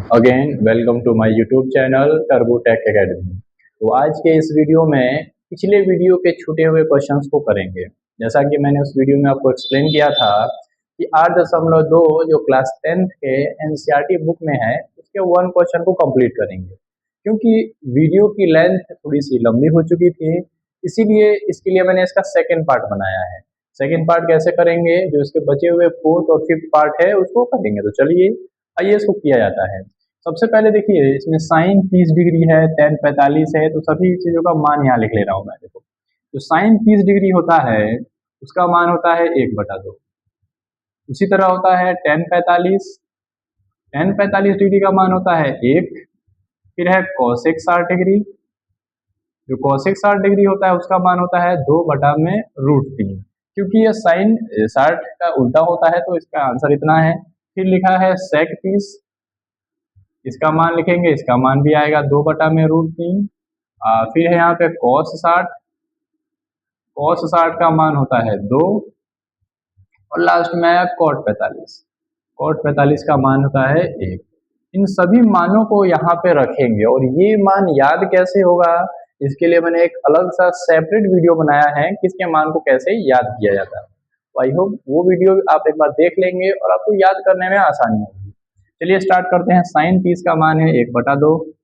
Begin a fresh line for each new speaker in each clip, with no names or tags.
Again welcome to my YouTube channel turbo tech academy. तो आज के इस वीडियो में पिछले वीडियो के छूटे हुए क्वेश्चंस को करेंगे। जैसा कि मैंने उस वीडियो में आपको एक्सप्लेन किया था कि 8.2 जो क्लास 10th के एनसीईआरटी बुक में है उसके वन क्वेश्चन को कंप्लीट करेंगे। क्योंकि वीडियो की लेंथ थोड़ी सी लंबी हो चुकी थी, इसीलिए इसके लिए मैंने इसका सेकेंड पार्ट बनाया है। सेकेंड पार्ट कैसे करेंगे, जो इसके बचे हुए फोर्थ और फिफ्थ पार्ट है उसको करेंगे। तो चलिए आइए इसको किया जाता है। सबसे पहले देखिए, इसमें साइन 30 डिग्री है, tan 45 है, तो सभी चीजों का मान यहाँ लिख ले रहा हूँ मैं। देखो, जो साइन 30 डिग्री होता है उसका मान होता है 1/2। उसी तरह होता है tan 45 डिग्री का मान होता है 1। फिर है cosec 60 डिग्री, जो cosec 60 डिग्री होता है उसका मान होता है 2/√3। क्योंकि ये साइन 60 का उल्टा होता है तो इसका आंसर इतना है। फिर लिखा है sec 30, इसका मान लिखेंगे, इसका मान भी आएगा 2/√3। फिर है यहाँ पे cos 60 का मान होता है 2। और लास्ट में आया cot 45 का मान होता है 1। इन सभी मानों को यहाँ पे रखेंगे और ये मान याद कैसे होगा, इसके लिए मैंने एक अलग सा सेपरेट वीडियो बनाया है कि इसके मान को कैसे याद किया जाता है। तो आई होप वो वीडियो आप एक बार देख लेंगे और आपको याद करने में आसानी होगी। चलिए स्टार्ट करते हैं। साइन 30 का मान है 1/2,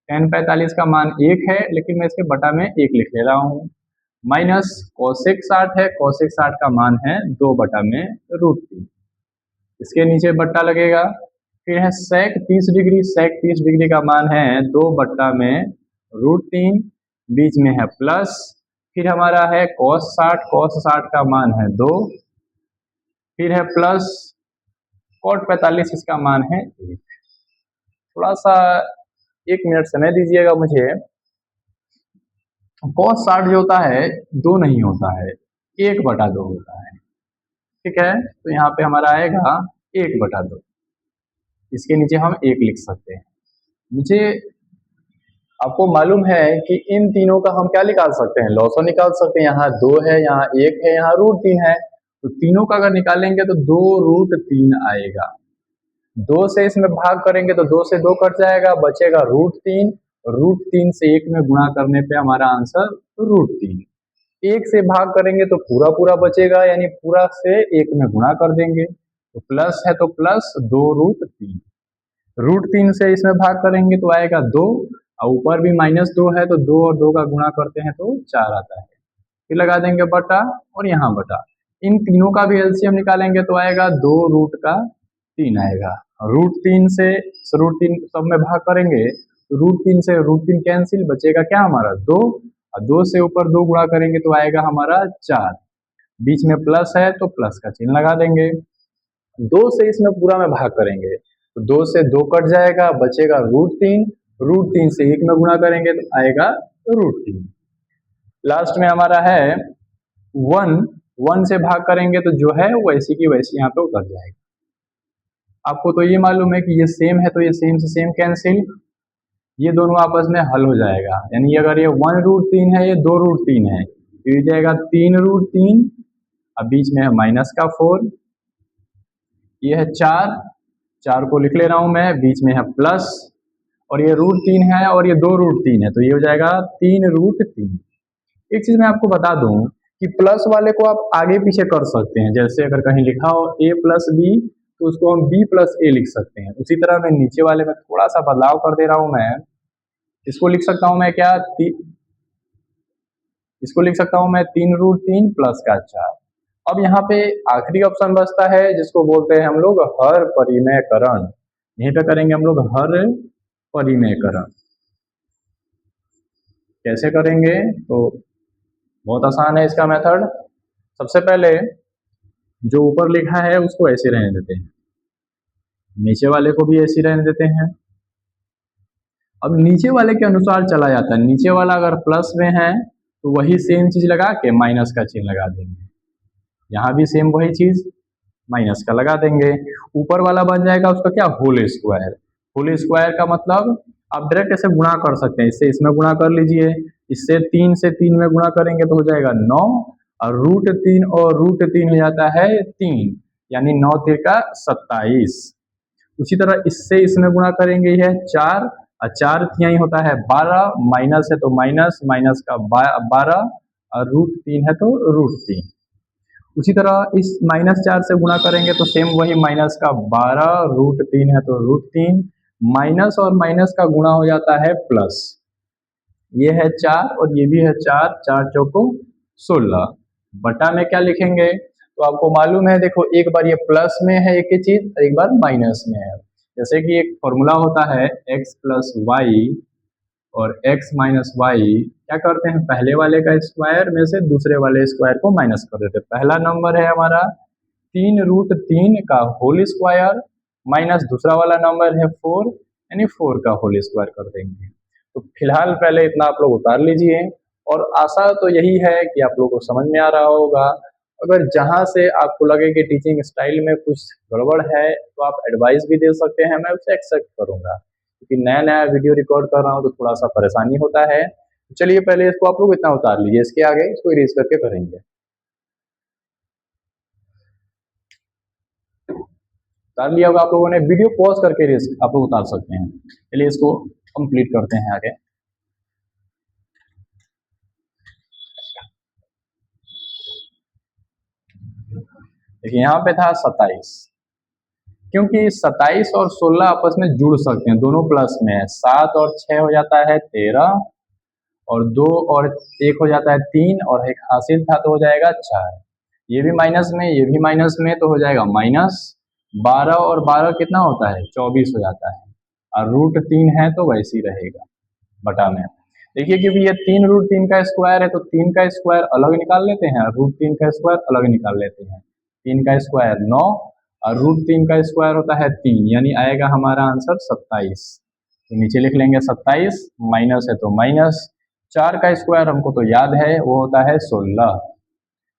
tan 45 का मान 1 है, लेकिन मैं इसके बटा में 1 लिख ले रहा हूँ। माइनस cosec 60 है, cosec 60 का मान है 2/√3, इसके नीचे बट्टा लगेगा। फिर है sec 30 डिग्री, sec 30 डिग्री का मान है 2/√3, बीच में है प्लस। फिर हमारा है cos 60 का मान है 2। फिर है प्लस cot 45, इसका मान है 1। थोड़ा सा 1 मिनट समय दीजिएगा मुझे। cos 60 जो होता है 2 नहीं होता है, 1/2 होता है। ठीक है, तो यहाँ पे हमारा आएगा 1/2, इसके नीचे हम 1 लिख सकते हैं। मुझे आपको मालूम है कि इन तीनों का हम क्या निकाल सकते हैं, लॉसो निकाल सकते हैं। यहाँ 2 है, यहाँ 1 है, यहाँ √3 है, तो तीनों का अगर निकालेंगे तो 2√3 आएगा। 2 से इसमें भाग करेंगे तो 2 से 2 कट जाएगा, बचेगा √3। √3 से 1 में गुणा करने पे हमारा आंसर √3। 1 से भाग करेंगे तो पूरा पूरा बचेगा, यानी पूरा से 1 में गुणा कर देंगे तो प्लस है तो प्लस 2√3। √3 से इसमें भाग करेंगे तो आएगा 2, और ऊपर भी -2 है तो 2 और 2 का गुणा करते हैं तो 4 आता है। फिर लगा देंगे बटा और यहाँ बटा। इन तीनों का भी एलसीएम निकालेंगे तो आएगा 2√3 आएगा। √3 से √3 सब में भाग करेंगे तो √3 से √3 कैंसिल, बचेगा क्या हमारा 2, और 2 से ऊपर 2 गुणा करेंगे तो आएगा हमारा 4। बीच में प्लस है तो प्लस का चिन्ह लगा देंगे। 2 से इसमें पूरा में भाग करेंगे तो 2 से 2 कट जाएगा, बचेगा √3। √3 से 1 में गुणा करेंगे तो आएगा √3। लास्ट में हमारा है 1 से भाग करेंगे तो जो है वैसी की वैसी यहाँ पे उतर जाएगा। आपको तो ये मालूम है कि ये सेम है तो ये सेम से सेम कैंसिल, ये दोनों आपस में हल हो जाएगा। यानी अगर ये 1√3 है, ये 2√3 है, तो ये जाएगा 3√3, अब बीच में है माइनस का 4, ये है 4 को लिख ले रहा हूं मैं, बीच में है प्लस, और ये √3 है और ये 2√3 है, तो ये हो जाएगा 3√3। एक चीज मैं आपको बता दूं कि प्लस वाले को आप आगे पीछे कर सकते हैं। जैसे अगर कहीं लिखा हो a+b तो उसको हम b+a लिख सकते हैं। उसी तरह मैं नीचे वाले में थोड़ा सा बदलाव कर दे रहा हूं। मैं इसको लिख सकता हूं मैं क्या, इसको लिख सकता हूं मैं 3√3 प्लस का 4। अब यहाँ पे आखिरी ऑप्शन बचता है जिसको बोलते हैं हम लोग हर परिमेयकरण। यहीं पे करेंगे हम लोग हर परिमेयकरण। कैसे करेंगे, तो बहुत आसान है इसका मेथड। सबसे पहले जो ऊपर लिखा है उसको ऐसे रहने देते हैं, नीचे वाले को भी ऐसे रहने देते हैं। अब नीचे वाले के अनुसार चला जाता है। नीचे वाला अगर प्लस में है तो वही सेम चीज लगा के माइनस का चिन्ह लगा देंगे, यहाँ भी सेम वही चीज माइनस का लगा देंगे। ऊपर वाला बन जाएगा उसका क्या, होल स्क्वायर। होल स्क्वायर का मतलब आप डायरेक्ट ऐसे गुणा कर सकते हैं, इससे इसमें गुणा कर लीजिए, इससे 3 से 3 में गुणा करेंगे तो हो जाएगा 9, और √3 और √3 हो जाता है 3, यानी 9 3 का 27। उसी तरह इससे इसमें गुणा करेंगे, यह 4 और 4 तिहाई होता है 12, माइनस है तो माइनस, माइनस का 12 और √3 है तो √3। उसी तरह इस -4 से गुणा करेंगे तो सेम वही माइनस का 12, √3 है तो √3, माइनस और माइनस का गुणा हो जाता है प्लस। ये है 4 और ये भी है 4, 4 चौको 16। बटा में क्या लिखेंगे, तो आपको मालूम है, देखो एक बार ये प्लस में है एक ही चीज, एक बार माइनस में है। जैसे कि एक फॉर्मूला होता है x प्लस वाई और x माइनस वाई, क्या करते हैं, पहले वाले का स्क्वायर में से दूसरे वाले स्क्वायर को माइनस कर देते हैं। पहला नंबर है हमारा 3√3 का होल स्क्वायर माइनस दूसरा वाला नंबर है 4, यानी 4 का होल स्क्वायर कर देंगे। तो फिलहाल पहले इतना आप लोग उतार लीजिए, और आशा तो यही है कि आप लोगों को समझ में आ रहा होगा। अगर जहां से आपको लगे कि टीचिंग स्टाइल में कुछ गड़बड़ है तो आप एडवाइस भी दे सकते हैं, मैं उसे एक्सेप्ट करूंगा, क्योंकि नया नया वीडियो रिकॉर्ड कर रहा हूँ तो थोड़ा सा परेशानी होता है। चलिए पहले इसको आप लोग इतना उतार लीजिए, इसके आगे इसको इरेज करके करेंगे। उतार लिया होगा आप लोगों ने, वीडियो पॉज करके इरेज आप लोग उतार सकते हैं। चलिए इसको कंप्लीट करते हैं आगे। देखिए यहाँ पे था 27, क्योंकि 27 और 16 आपस में जुड़ सकते हैं, दोनों प्लस में है। 7 और 6 हो जाता है 13, और 2 और 1 हो जाता है 3, और एक हासिल था तो हो जाएगा 4। ये भी माइनस में, ये भी माइनस में, तो हो जाएगा माइनस 12 और 12 कितना होता है 24 हो जाता है, और √3 है तो वैसे ही रहेगा बटा में। देखिए क्योंकि ये 3√3 का स्क्वायर है तो 3 का स्क्वायर अलग निकाल लेते हैं, √3 का स्क्वायर अलग निकाल लेते हैं। 3 का स्क्वायर 9 और √3 का स्क्वायर होता है 3, यानी आएगा हमारा आंसर 27। तो नीचे लिख लेंगे 27, माइनस है तो माइनस, 4 का स्क्वायर हमको तो याद है वो होता है 16,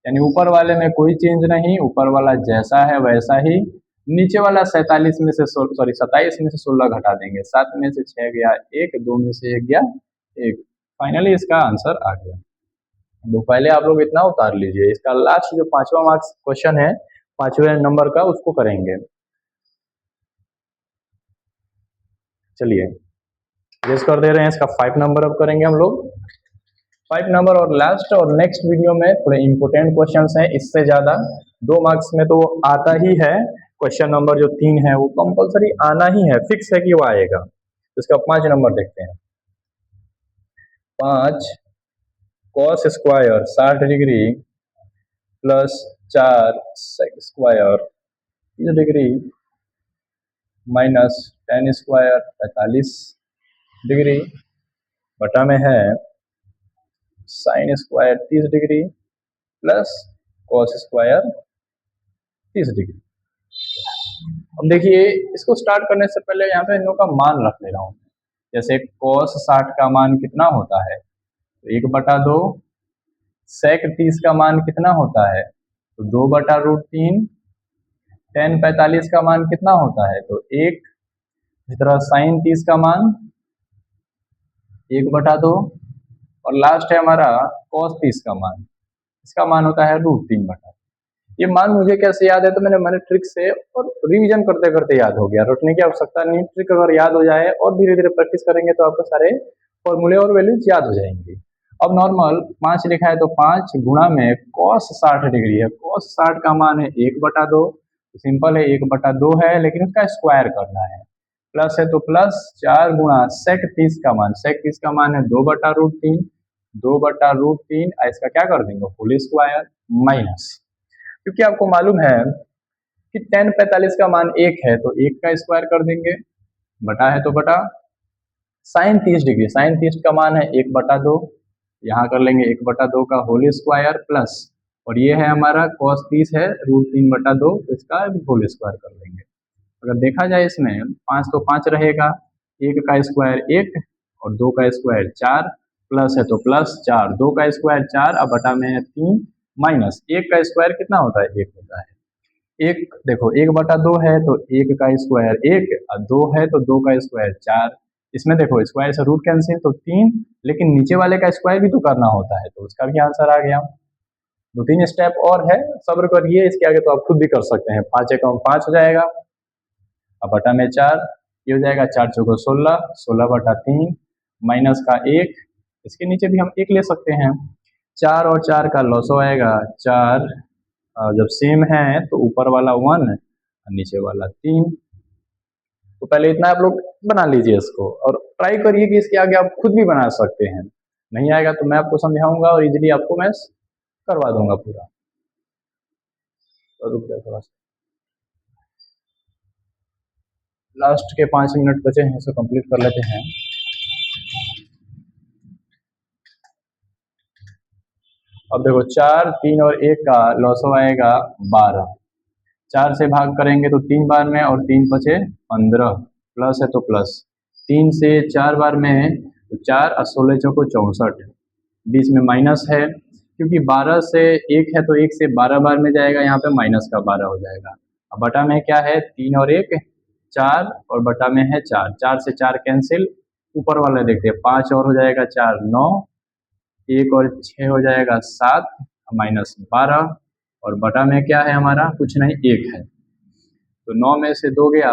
यानी ऊपर वाले में कोई चेंज नहीं, ऊपर वाला जैसा है वैसा ही। नीचे वाला 27 में से 27 में से 16 घटा देंगे, 7 में से 6 गया 1, 2 में से 1 गया 1, फाइनली इसका आंसर आ गया। तो पहले आप लोग इतना उतार लीजिए, इसका लास्ट जो 5वां मार्क्स क्वेश्चन है 5वें नंबर का, उसको करेंगे। चलिए रेस कर दे रहे हैं, इसका 5 नंबर अब करेंगे हम लोग। 5 नंबर और लास्ट और नेक्स्ट वीडियो में थोड़े इंपोर्टेंट क्वेश्चंस हैं, इससे ज्यादा 2 मार्क्स में तो आता ही है। क्वेश्चन नंबर जो 3 है वो कंपलसरी आना ही है, फिक्स है कि वो आएगा। तो इसका 5 नंबर देखते हैं। 5 cos square 60 degree plus 4 sec square 30 degree minus tan square 45 degree बटा में है sin square 30 degree plus cos square 30 degree. अब देखिए इसको स्टार्ट करने से पहले यहाँ पे इन लोगों का मान रख ले रहा हूँ। जैसे cos 60 का मान कितना होता है, तो 1/2, sec 30 का मान कितना होता है, तो 2/√3, tan 45 का मान कितना होता है, तो 1, इस तरह sin 30 का मान 1/2, और लास्ट है हमारा cos 30 का मान, इसका मान होता है √3/। ये मान मुझे कैसे याद है, तो मैंने ट्रिक से और रिवीजन करते करते याद हो गया, रटने की आवश्यकता नहीं। ट्रिक अगर याद हो जाए और धीरे धीरे प्रैक्टिस करेंगे तो आपको सारे फॉर्मूले और वैल्यूज याद हो जाएंगी। अब नॉर्मल 5 लिखा है तो 5 गुणा में cos 60 डिग्री है, cos 60 का मान है 1/2, तो सिंपल है 1/2 है, लेकिन उसका स्क्वायर करना है। प्लस है तो प्लस 4 गुणा sec 30 का मान, sec 30 का मान है 2/√3, 2/√3, इसका क्या कर देंगे होल स्क्वायर, माइनस, क्योंकि आपको मालूम है कि tan 45 का मान 1 है तो 1 का स्क्वायर कर देंगे, बटा है तो बटा, sin 30 डिग्री, sin 30 का मान है 1/2, यहाँ कर लेंगे 1/2 का होल स्क्वायर प्लस, और ये है हमारा cos 30 है √3/2, तो इसका भी होल स्क्वायर कर लेंगे। अगर देखा जाए इसमें 5 तो 5 रहेगा, 1 का स्क्वायर 1 और 2 का स्क्वायर 4, प्लस है तो प्लस 4, 2 का स्क्वायर 4, अब बटा में है 3, माइनस 1 का स्क्वायर कितना होता है 1 होता है। 1 देखो 1/2 है तो 1 का स्क्वायर 1, और 2 है तो 2 का स्क्वायर 4, इसमें देखो स्क्वायर से रूट कैंसिल तो 3, लेकिन नीचे वाले का स्क्वायर भी तो करना होता है, तो उसका भी आंसर आ गया। 2-3 स्टेप और है, सब्र करिए, इसके आगे तो आप खुद भी कर सकते हैं। 5 एकम 5 हो जाएगा, अब बटा में 4, ये हो जाएगा 4 चौको 16, 16/3 माइनस का 1, इसके नीचे भी हम 1 ले सकते हैं। 4 और 4 का लॉसो आएगा, 4 जब सेम है तो ऊपर वाला 1 और नीचे वाला 3। तो पहले इतना आप लोग बना लीजिए इसको और ट्राई करिए कि इसके आगे आप खुद भी बना सकते हैं। नहीं आएगा तो मैं आपको समझाऊंगा और इजीली आपको मैं करवा दूंगा पूरा। तो रुक जाओ थोड़ा सा, लास्ट के 5 मिनट बचे हैं, इसे कंप्लीट कर लेते हैं। अब देखो 4, 3 और 1 का लॉसो आएगा 12। 4 से भाग करेंगे तो 3 बार में और 3 बचे 15, प्लस है तो प्लस। 3 से 4 बार में तो 4 और 16 चौको 64, बीच में माइनस है क्योंकि 12 से 1 है तो 1 से 12 बार में जाएगा, यहाँ पे माइनस का 12 हो जाएगा। अब बटा में क्या है, 3 और 1 4 और बटा में है 4, 4 से 4 कैंसिल, ऊपर वाला देखते हैं 5 और हो जाएगा 4 9, 1 और 6 हो जाएगा 7 माइनस 12 और बटा में क्या है हमारा, कुछ नहीं 1 है। तो 9 में से 2 गया,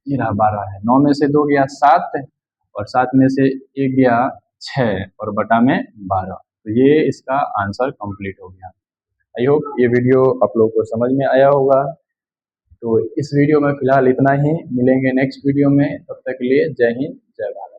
ये रहा 12 है, 9 में से 2 गया 7 और 7 में से 1 गया 6 और बटा में 12। तो ये इसका आंसर कंप्लीट हो गया। आई होप ये वीडियो आप लोगों को समझ में आया होगा। तो इस वीडियो में फिलहाल इतना ही, मिलेंगे नेक्स्ट वीडियो में, तब तक के लिए जय हिंद जय भारत।